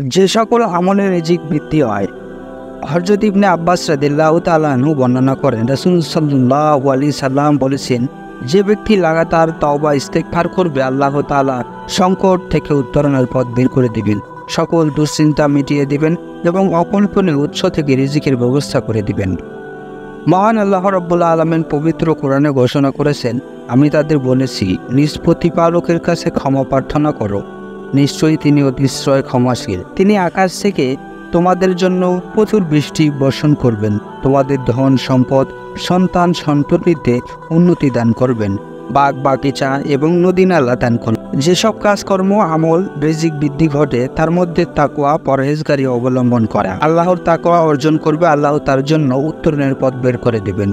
যে সকল আমলে রিজিক বৃদ্ধি হয়। হযরত ইবনে আব্বাস রাদিয়াল্লাহু তাআলা আনহু বর্ণনা করেন, রাসূল সাল্লাল্লাহু আলাইহি সাল্লাম বলেছেন, যে ব্যক্তি লাগাতার তওবা ইস্তেগফার করবে, আল্লাহ তাআলা সংকট থেকে উত্তরণের পথ বের করে দিবেন, সকল দুশ্চিন্তা মিটিয়ে দিবেন এবং অকল্পনীয় উৎস থেকে রিজিকের ব্যবস্থা করে দিবেন। মহান আল্লাহ রাব্বুল আলামিন পবিত্র কোরআনে ঘোষণা করেছেন, আমি তাদের বলেছি, নিজ প্রতিপালকের কাছে ক্ষমা প্রার্থনা করো, নিশ্চয়ই তিনি অতিশয় ক্ষমাশীল। তিনি আকাশ থেকে তোমাদের জন্য প্রচুর বৃষ্টি বর্ষণ করবেন, তোমাদের ধন সম্পদ সন্তান সন্ততিতে উন্নতি দান করবেন, বাগ বাগিচা এবং নদী নালা দান করবেন। যেসব কাজকর্ম আমল রিজিক বৃদ্ধি ঘটে তার মধ্যে তাকওয়া পরহেজগারি অবলম্বন করা। আল্লাহর তাকওয়া অর্জন করবে, আল্লাহ তার জন্য উত্তরণের পথ বের করে দেবেন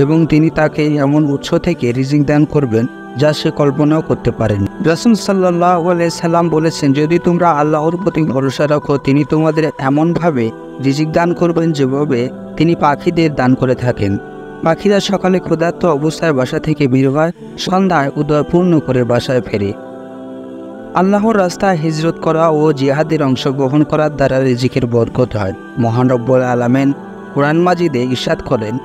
এবং তিনি তাকে এমন উৎস থেকে রিজিক দান করবেন যা সে কল্পনাও করতে পারেনি। রাসূল সাল্লাল্লাহু আলাইহি সাল্লাম বলেছেন, যদি তোমরা আল্লাহর প্রতি ভরসা রাখো, তিনি তোমাদের এমনভাবে রিজিক দান করবেন যেভাবে তিনি পাখিদের দান করে থাকেন। পাখিরা সকালে ক্ষুধার্ত অবস্থায় বাসা থেকে বের হয়, সন্ধ্যায় উদয় পূর্ণ করে বাসায় ফেরে। আল্লাহর রাস্তায় হিজরত করা ও জিহাদের অংশগ্রহণ করার দ্বারা রিজিকের বরকত হয়। মহান রব্বুল আলামিন কুরআন মাজিদে ইরশাদ করেন,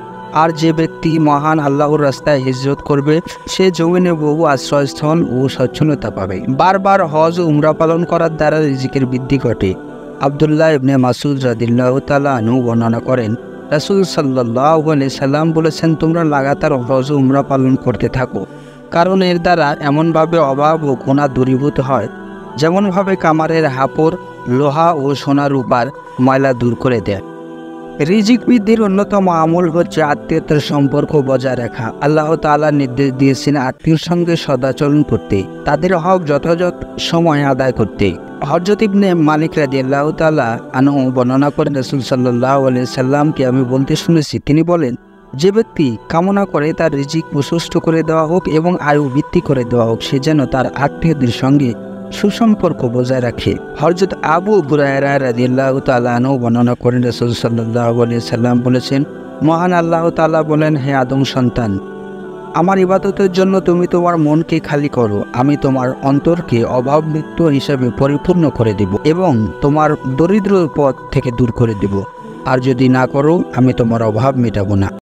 আর যে ব্যক্তি মহান আল্লাহর রাস্তায় হিজরত করবে সে জমিনে বহু আশ্রয়স্থল ও সচ্ছলতা পাবে। বারবার হজ ও উমরা পালন করার দ্বারা রিজিকের বৃদ্ধি ঘটে। আব্দুল্লাহ ইবনে মাসউদ রাদিয়াল্লাহু তাআলা আনহু বর্ণনা করেন, রাসূল সাল্লাল্লাহু আলাইহি সাল্লাম বলেছেন, তোমরা লাগাতার হজ ও উমরা পালন করতে থাকো, কারণ এর দ্বারা এমনভাবে অভাব ও গুনাহ দূরীভূত হয় যেমনভাবে কামারের হাপড় লোহা ও সোনা রূপার ময়লা দূর করে দেয়। রিজিক বৃদ্ধির অন্যতম আমল হচ্ছে আত্মীয়তার সম্পর্ক বজায় রাখা। আল্লাহ তাআলা নির্দেশ দিয়েছেন আত্মীয়র সঙ্গে সদাচরণ করতে, তাদের হক যথাযথ সময় আদায় করতে। হযরত ইবনে মালিক রাদিয়াল্লাহু তাআলা আনহু বর্ণনা করেন, রাসূল সাল্লাল্লাহু আলাইহি সাল্লামকে আমি বলতে শুনেছি, তিনি বলেন, যে ব্যক্তি কামনা করে তার রিজিক প্রশস্ত করে দেওয়া হোক এবং আয়ু বৃদ্ধি করে দেওয়া হোক, সে যেন তার আত্মীয়দের সঙ্গে সুসম্পর্ক বজায় রাখে। হযরত আবু হুরায়রা রাদিয়াল্লাহু তাআলা আনহু বর্ণনা করেন, রাসূল সাল্লাল্লাহু আলাইহি সাল্লাম বলেছেন, মহান আল্লাহ তাআলা বলেন, হে আদম সন্তান, আমার ইবাদতের জন্য তুমি তোমার মনকে খালি করো, আমি তোমার অন্তরকে অভাবমুক্ত হিসাবে পরিপূর্ণ করে দেব এবং তোমার দরিদ্র পথ থেকে দূর করে দেব, আর যদি না করো আমি তোমার অভাব মেটাবো না।